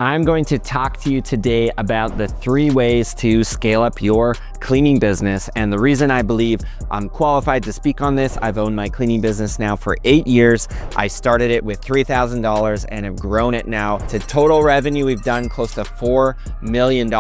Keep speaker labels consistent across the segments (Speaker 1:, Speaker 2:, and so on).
Speaker 1: I'm going to talk to you today about the 3 ways to scale up your cleaning business. And the reason I believe I'm qualified to speak on this, I've owned my cleaning business now for 8 years. I started it with $3,000 and have grown it now to total revenue. We've done close to $4 million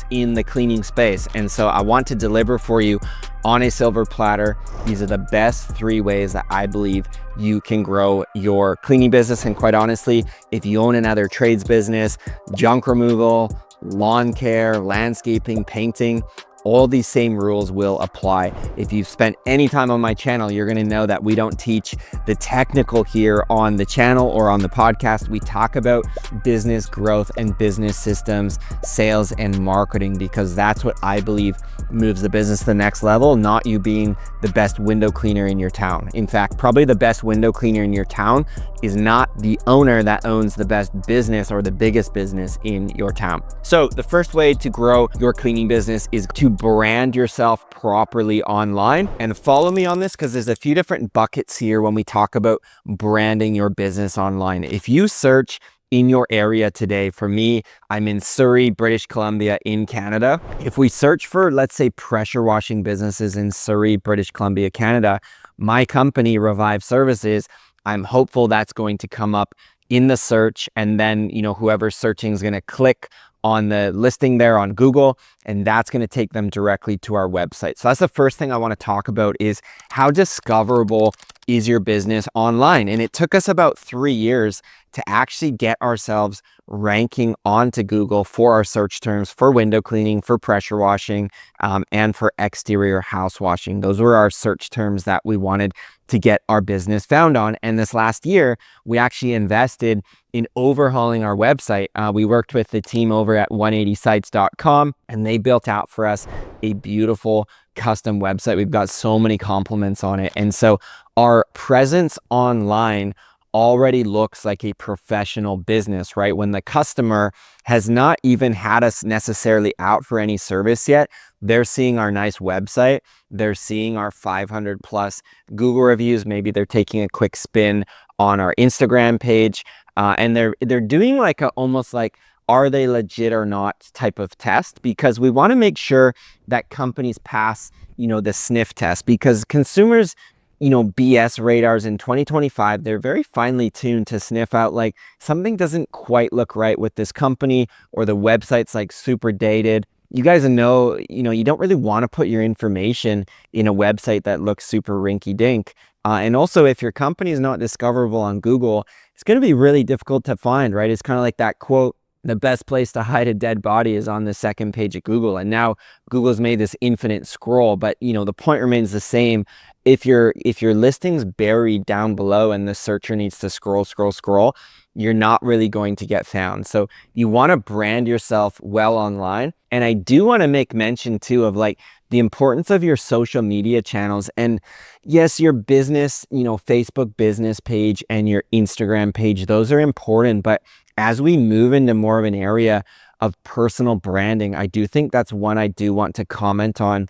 Speaker 1: in the cleaning space. And so I want to deliver for you on a silver platter. These are the best 3 ways that I believe you can grow your cleaning business. And quite honestly, if you own another trades business, junk removal, lawn care, landscaping, painting, all these same rules will apply. If you've spent any time on my channel, you're gonna know that we don't teach the technical here on the channel or on the podcast. We talk about business growth and business systems, sales and marketing, because that's what I believe moves the business to the next level, not you being the best window cleaner in your town. In fact, probably the best window cleaner in your town is not the owner that owns the best business or the biggest business in your town. So the first way to grow your cleaning business is to brand yourself properly online. And follow me on this because there's a few different buckets here when we talk about branding your business online. If you search in your area today, for me, I'm in Surrey, British Columbia in Canada. If we search for, let's say, pressure washing businesses in Surrey, British Columbia, Canada, my company, Revive Services, I'm hopeful that's going to come up in the search, and then whoever's searching is going to click on the listing there on Google, and that's going to take them directly to our website. So that's the first thing I want to talk about, is how discoverable is your business online. And it took us about 3 years to actually get ourselves ranking onto Google for our search terms for window cleaning, for pressure washing, and for exterior house washing. Those were our search terms that we wanted to get our business found on. And this last year, we actually invested in overhauling our website. We worked with the team over at 180sites.com, and they built out for us a beautiful custom website. We've got so many compliments on it. And so our presence online already looks like a professional business, right? When the customer has not even had us necessarily out for any service yet, they're seeing our nice website, they're seeing our 500 plus Google reviews, maybe they're taking a quick spin on our Instagram page, and they're doing like almost like, are they legit or not type of test, because we want to make sure that companies pass, the sniff test, because consumers, BS radars in 2025, they're very finely tuned to sniff out like something doesn't quite look right with this company, or the website's like super dated. You guys know, you don't really want to put your information in a website that looks super rinky dink. And also, if your company is not discoverable on Google, it's going to be really difficult to find, right? It's kind of like that quote, the best place to hide a dead body is on the second page of Google. And now Google's made this infinite scroll, but the point remains the same. If your listing's buried down below and the searcher needs to scroll, you're not really going to get found. So you want to brand yourself well online. And I do want to make mention too of like the importance of your social media channels. And yes, your business, Facebook business page and your Instagram page, those are important. But as we move into more of an area of personal branding, I do think that's one I do want to comment on,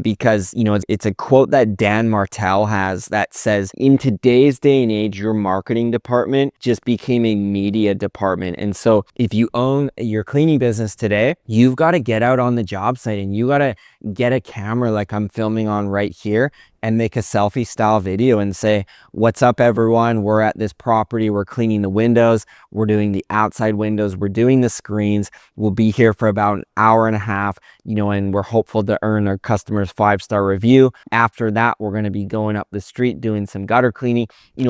Speaker 1: because it's a quote that Dan Martell has that says, in today's day and age, your marketing department just became a media department. And so if you own your cleaning business today, you've got to get out on the job site and you got to get a camera like I'm filming on right here and make a selfie style video and say, what's up everyone? We're at this property, we're cleaning the windows, we're doing the outside windows, we're doing the screens. We'll be here for about an hour and a half, and we're hopeful to earn our customers 5-star review. After that, we're gonna be going up the street, doing some gutter cleaning,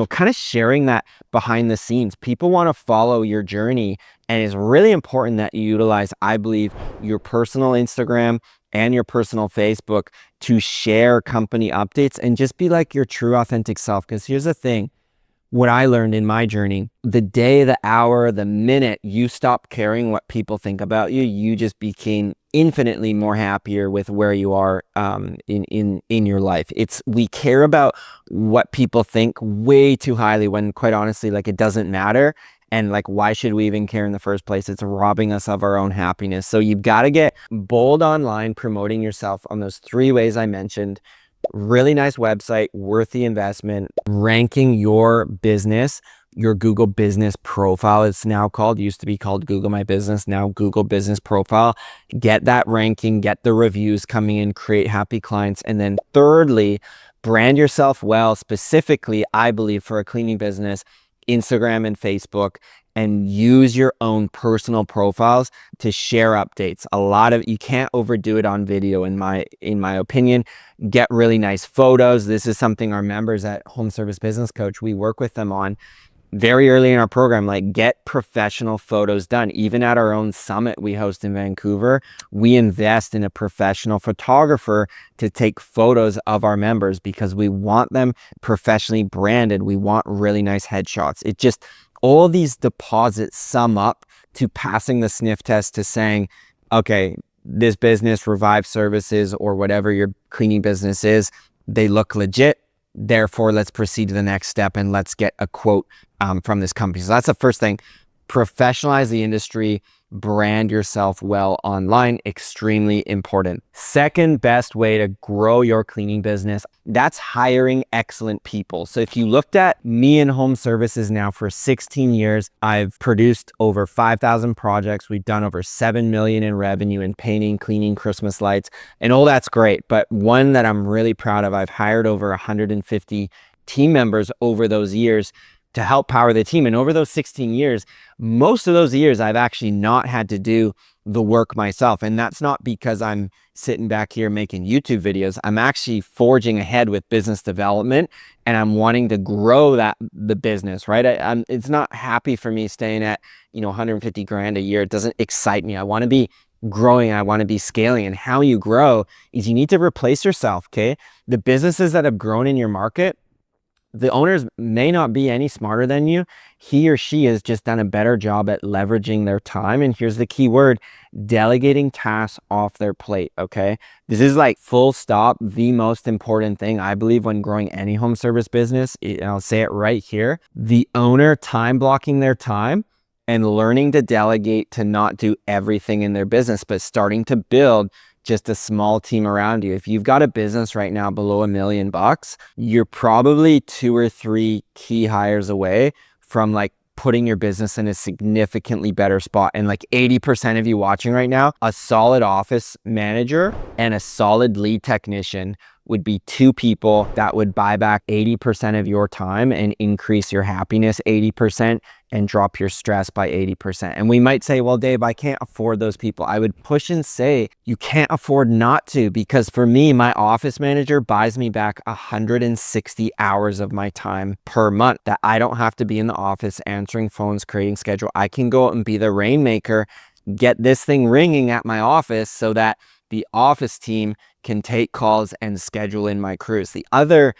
Speaker 1: kind of sharing that behind the scenes. People wanna follow your journey, and it's really important that you utilize, I believe, your personal Instagram and your personal Facebook to share company updates and just be like your true authentic self. Because here's the thing, what I learned in my journey, the day, the hour, the minute you stop caring what people think about you, you just became infinitely more happier with where you are in your life. We care about what people think way too highly, when quite honestly, like, it doesn't matter. And like, why should we even care in the first place? It's robbing us of our own happiness. So you've got to get bold online, promoting yourself on those 3 ways I mentioned. Really nice website, worth the investment, ranking your business your Google Business Profile, it's now called, used to be called Google My Business, now Google Business Profile. Get that ranking, get the reviews coming in, create happy clients. And then thirdly, brand yourself well, specifically, I believe, for a cleaning business, Instagram and Facebook, and use your own personal profiles to share updates. You can't overdo it on video in my opinion. Get really nice photos. This is something our members at Home Service Business Coach, we work with them on very early in our program. Like, get professional photos done. Even at our own summit we host in Vancouver, we invest in a professional photographer to take photos of our members because we want them professionally branded. We want really nice headshots. All these deposits sum up to passing the sniff test, to saying, okay, this business, Revive Services, or whatever your cleaning business is, they look legit. Therefore, let's proceed to the next step and let's get a quote from this company. So that's the first thing. Professionalize the industry, brand yourself well online, extremely important. Second best way to grow your cleaning business, that's hiring excellent people. So if you looked at me in home services now for 16 years, I've produced over 5,000 projects. We've done over 7 million in revenue in painting, cleaning, Christmas lights, and all that's great. But one that I'm really proud of, I've hired over 150 team members over those years to help power the team. And over those 16 years, most of those years, I've actually not had to do the work myself. And that's not because I'm sitting back here making YouTube videos. I'm actually forging ahead with business development, and I'm wanting to grow the business, right? It's not happy for me staying at, 150 grand a year. It doesn't excite me. I want to be growing. I want to be scaling. And how you grow is you need to replace yourself, okay? The businesses that have grown in your market, the owners may not be any smarter than you. He or she has just done a better job at leveraging their time. And here's the key word: delegating tasks off their plate, okay? This is like full stop, the most important thing, I believe, when growing any home service business. And I'll say it right here. The owner time blocking their time and learning to delegate, to not do everything in their business, but starting to build just a small team around you. If you've got a business right now below $1 million, you're probably 2 or 3 key hires away from like putting your business in a significantly better spot. And like 80% of you watching right now, a solid office manager and a solid lead technician would be 2 people that would buy back 80% of your time and increase your happiness 80% and drop your stress by 80%. And we might say, well, Dave, I can't afford those people. I would push and say you can't afford not to, because for me, my office manager buys me back 160 hours of my time per month that I don't have to be in the office answering phones, creating schedule. I can go out and be the rainmaker, get this thing ringing at my office so that the office team can take calls and schedule in my crews. The other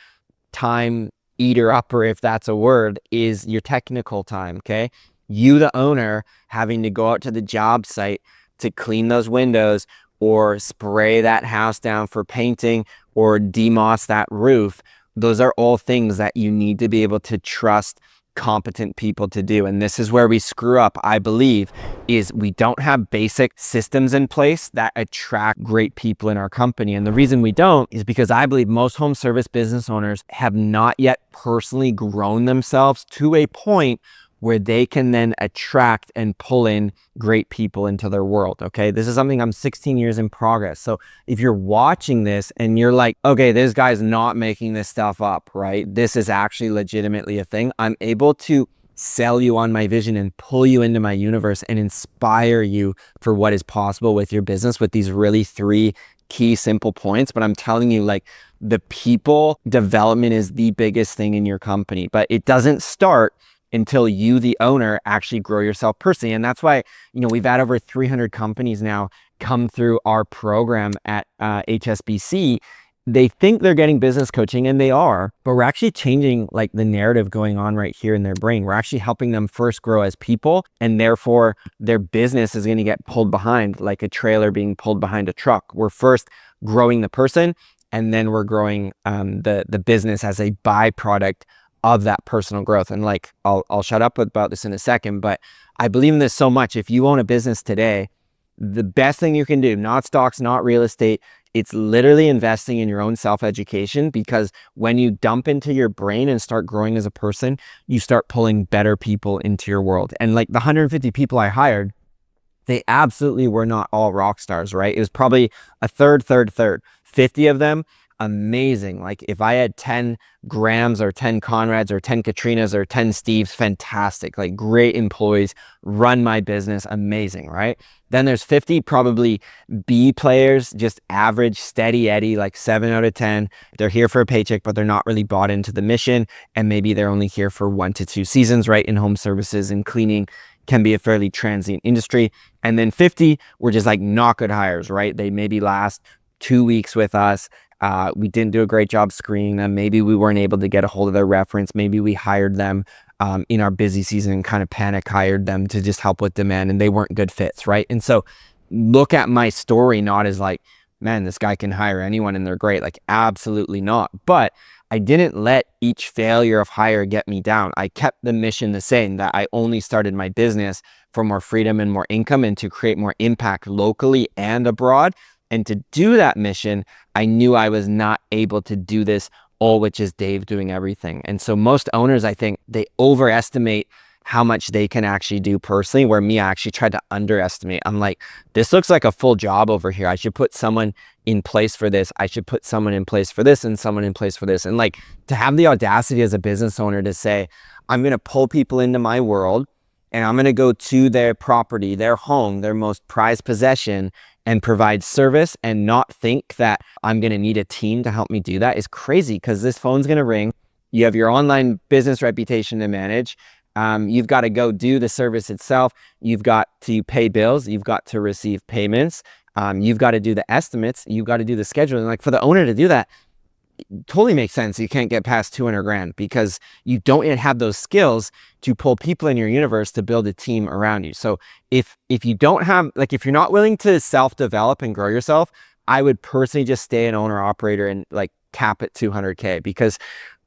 Speaker 1: time eater upper, if that's a word, is your technical time, okay? You, the owner, having to go out to the job site to clean those windows or spray that house down for painting or demoss that roof. Those are all things that you need to be able to trust competent people to do. And this is where we screw up, I believe, is we don't have basic systems in place that attract great people in our company. And the reason we don't is because I believe most home service business owners have not yet personally grown themselves to a point where they can then attract and pull in great people into their world, okay? This is something I'm 16 years in progress. So if you're watching this and you're like, okay, this guy's not making this stuff up, right? This is actually legitimately a thing. I'm able to sell you on my vision and pull you into my universe and inspire you for what is possible with your business with these really 3 key simple points. But I'm telling you, like, the people development is the biggest thing in your company, but it doesn't start until you, the owner, actually grow yourself personally. And that's why, we've had over 300 companies now come through our program at HSBC. They think they're getting business coaching, and they are, but we're actually changing like the narrative going on right here in their brain. We're actually helping them first grow as people, and therefore their business is going to get pulled behind like a trailer being pulled behind a truck. We're first growing the person, and then we're growing the business as a byproduct of that personal growth. And like, I'll shut up about this in a second, but I believe in this so much. If you own a business today, the best thing you can do, not stocks, not real estate, It's literally investing in your own self-education, because when you dump into your brain and start growing as a person, you start pulling better people into your world. And like the 150 people I hired, they absolutely were not all rock stars, right? It was probably a third. 50 of them, amazing. Like if I had 10 Grahams or 10 Conrads or 10 Katrinas or 10 Steves, fantastic, like great employees, run my business, amazing, right? Then there's 50 probably B players, just average, steady Eddie, like 7 out of 10. They're here for a paycheck, but they're not really bought into the mission. And maybe they're only here for 1 to 2 seasons, right? In home services and cleaning can be a fairly transient industry. And then 50 were just like not good hires, right? They maybe last 2 weeks with us. We didn't do a great job screening them. Maybe we weren't able to get a hold of their reference. Maybe we hired them in our busy season and kind of panic hired them to just help with demand, and they weren't good fits, right? And so look at my story not as like, man, this guy can hire anyone and they're great. Like, absolutely not. But I didn't let each failure of hire get me down. I kept the mission the same, that I only started my business for more freedom and more income and to create more impact locally and abroad. And to do that mission, I knew I was not able to do this all with just Dave doing everything. And so most owners, I think, they overestimate how much they can actually do personally, where me, I actually tried to underestimate. I'm like, this looks like a full job over here. I should put someone in place for this. I should put someone in place for this and someone in place for this. And like, to have the audacity as a business owner to say, I'm going to pull people into my world and I'm going to go to their property, their home, their most prized possession, and provide service and not think that I'm going to need a team to help me do that is crazy, because this phone's going to ring. You have your online business reputation to manage. You've got to go do the service itself. You've got to pay bills. You've got to receive payments. You've got to do the estimates. You've got to do the scheduling. Like, for the owner to do that, totally makes sense. You can't get past 200 grand because you don't yet have those skills to pull people in your universe to build a team around you. So if you don't have, like, if you're not willing to self-develop and grow yourself, I would personally just stay an owner operator and like cap at 200K, because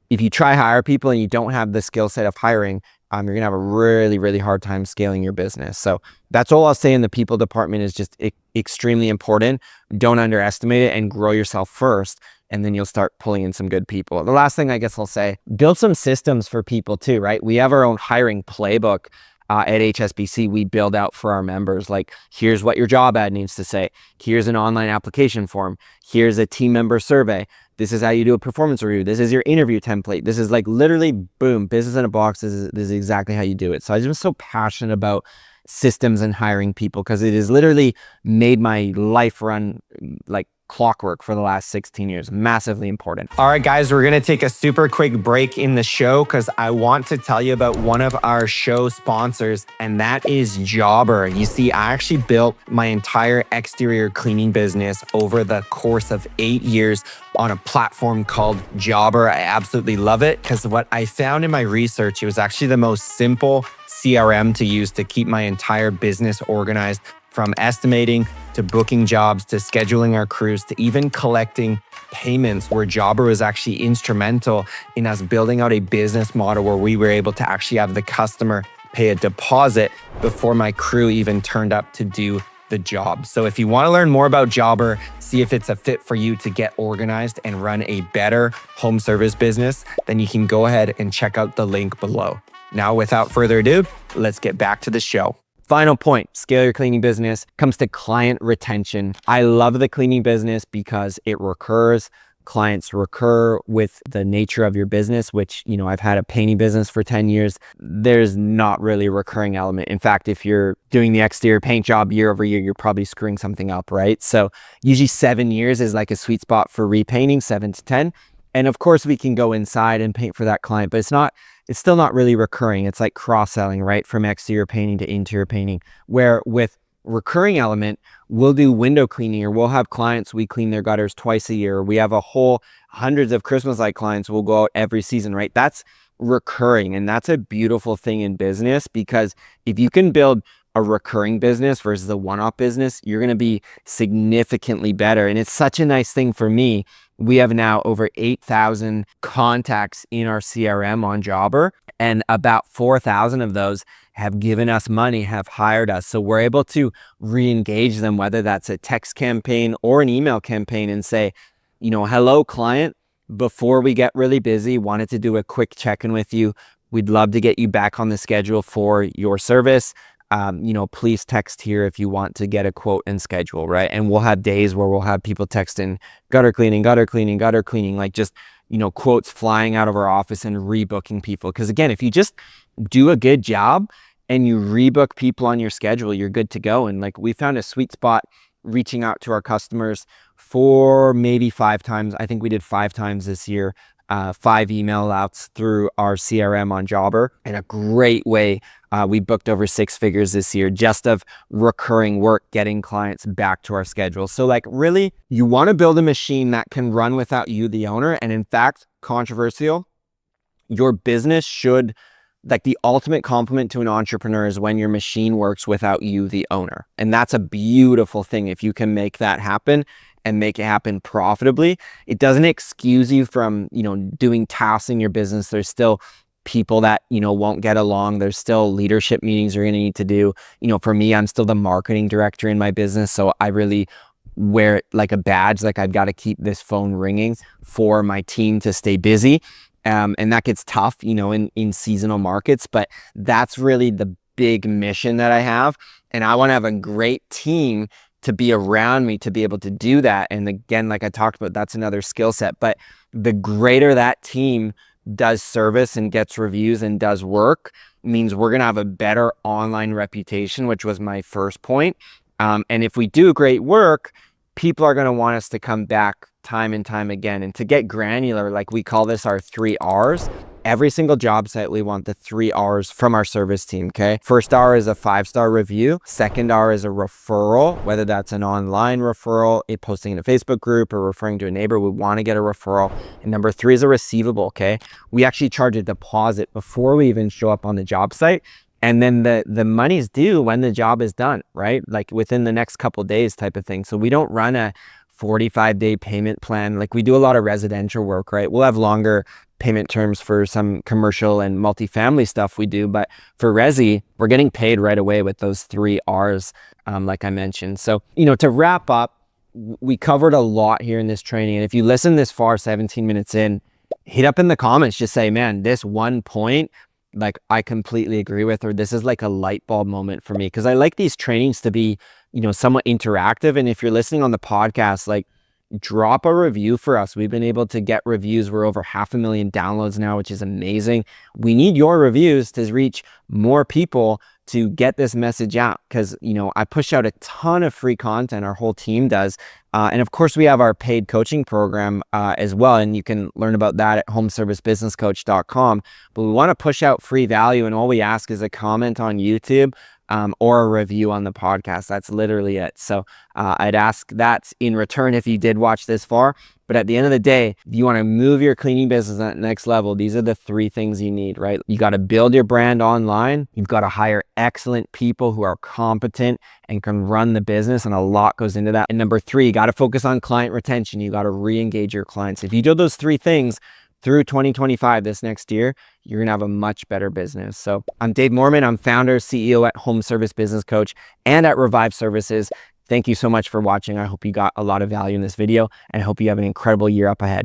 Speaker 1: if you try hire people and you don't have the skill set of hiring, you're gonna have a really, really hard time scaling your business. So that's all I'll say in the people department is just extremely important. Don't underestimate it and grow yourself first, and then you'll start pulling in some good people. The last thing I guess I'll say, build some systems for people too, right? We have our own hiring playbook at HSBC. We build out for our members, like, here's what your job ad needs to say. Here's an online application form. Here's a team member survey. This is how you do a performance review. This is your interview template. This is like literally, boom, business in a box. This is exactly how you do it. So I'm just so passionate about systems and hiring people, because it has literally made my life run like clockwork for the last 16 years. Massively important. All right, guys, we're going to take a super quick break in the show because I want to tell you about one of our show sponsors, and that is Jobber. You see, I actually built my entire exterior cleaning business over the course of 8 years on a platform called Jobber. I absolutely love it because what I found in my research, it was actually the most simple CRM to use to keep my entire business organized, from estimating to booking jobs to scheduling our crews to even collecting payments, where Jobber was actually instrumental in us building out a business model where we were able to actually have the customer pay a deposit before my crew even turned up to do the job. So if you want to learn more about Jobber, see if it's a fit for you to get organized and run a better home service business, then you can go ahead and check out the link below. Now, without further ado, let's get back to the show. Final point, scale your cleaning business, comes to client retention. I love the cleaning business because it recurs. Clients recur with the nature of your business, which, you know, I've had a painting business for 10 years. There's not really a recurring element. In fact, if you're doing the exterior paint job year over year, you're probably screwing something up, right? So usually 7 years is like a sweet spot for repainting, 7 to 10. And of course we can go inside and paint for that client, but it's still not really recurring. It's like cross-selling, right? From exterior painting to interior painting, where with recurring element, we'll do window cleaning, or we'll have clients, we clean their gutters twice a year. Or we have a whole hundreds of Christmas light clients will go out every season, right? That's recurring. And that's a beautiful thing in business, because if you can build a recurring business versus a one-off business, you're going to be significantly better. And it's such a nice thing for me. We have now over 8,000 contacts in our CRM on Jobber, and about 4,000 of those have given us money, have hired us. So we're able to re-engage them, whether that's a text campaign or an email campaign, and say, hello client, before we get really busy, wanted to do a quick check-in with you. We'd love to get you back on the schedule for your service. Please text here if you want to get a quote and schedule, right? And we'll have days where we'll have people texting gutter cleaning, like just, quotes flying out of our office and rebooking people. Because again, if you just do a good job and you rebook people on your schedule, you're good to go. And like we found a sweet spot reaching out to our customers for maybe 5 times. I think we did 5 times this year. 5 email outs through our CRM on Jobber, and a great way. We booked over 6 figures this year just of recurring work, getting clients back to our schedule. So like really, you want to build a machine that can run without you, the owner. And in fact, controversial, your business should, like the ultimate compliment to an entrepreneur is when your machine works without you, the owner. And that's a beautiful thing if you can make that happen and make it happen profitably. It doesn't excuse you from, doing tasks in your business. There's still people that, won't get along. There's still leadership meetings you're going to need to do. For me, I'm still the marketing director in my business. So I really wear it like a badge. Like I've got to keep this phone ringing for my team to stay busy. And that gets tough, in seasonal markets, but that's really the big mission that I have. And I want to have a great team to be around me to be able to do that. And again, like I talked about, that's another skill set. But the greater that team does service and gets reviews and does work, means we're going to have a better online reputation, which was my first point. And if we do great work, people are going to want us to come back time and time again. And to get granular, like we call this our 3 R's. Every single job site, we want the 3 R's from our service team, okay? First R is a 5-star review. Second R is a referral, whether that's an online referral, posting in a Facebook group, or referring to a neighbor. We want to get a referral. And number 3 is a receivable, okay? We actually charge a deposit before we even show up on the job site. And then the money's due when the job is done, right? Like within the next couple of days type of thing. So we don't run a 45-day payment plan. Like we do a lot of residential work, right? We'll have longer payment terms for some commercial and multifamily stuff we do, but for resi, we're getting paid right away with those 3 R's, like I mentioned. So, to wrap up, we covered a lot here in this training. And if you listen this far, 17 minutes in, hit up in the comments, just say, man, this one point, like I completely agree with, or this is like a light bulb moment for me. Because I like these trainings to be, somewhat interactive. And if you're listening on the podcast, like drop a review for us. We've been able to get reviews. We're over 500,000 downloads now, which is amazing. We need your reviews to reach more people to get this message out, because I push out a ton of free content, our whole team does, and of course we have our paid coaching program as well, and you can learn about that at homeservicebusinesscoach.com. But we want to push out free value, and all we ask is a comment on YouTube or a review on the podcast. That's literally it. So I'd ask that in return if you did watch this far. But at the end of the day, if you want to move your cleaning business to that next level, these are the 3 things you need, right? You got to build your brand online. You've got to hire excellent people who are competent and can run the business, and a lot goes into that. And number 3, you got to focus on client retention. You got to re-engage your clients. If you do those 3 things through 2025, this next year, you're gonna have a much better business. So I'm Dave Moorman. I'm founder, CEO at Home Service Business Coach and at Revive Services. Thank you so much for watching. I hope you got a lot of value in this video, and I hope you have an incredible year up ahead.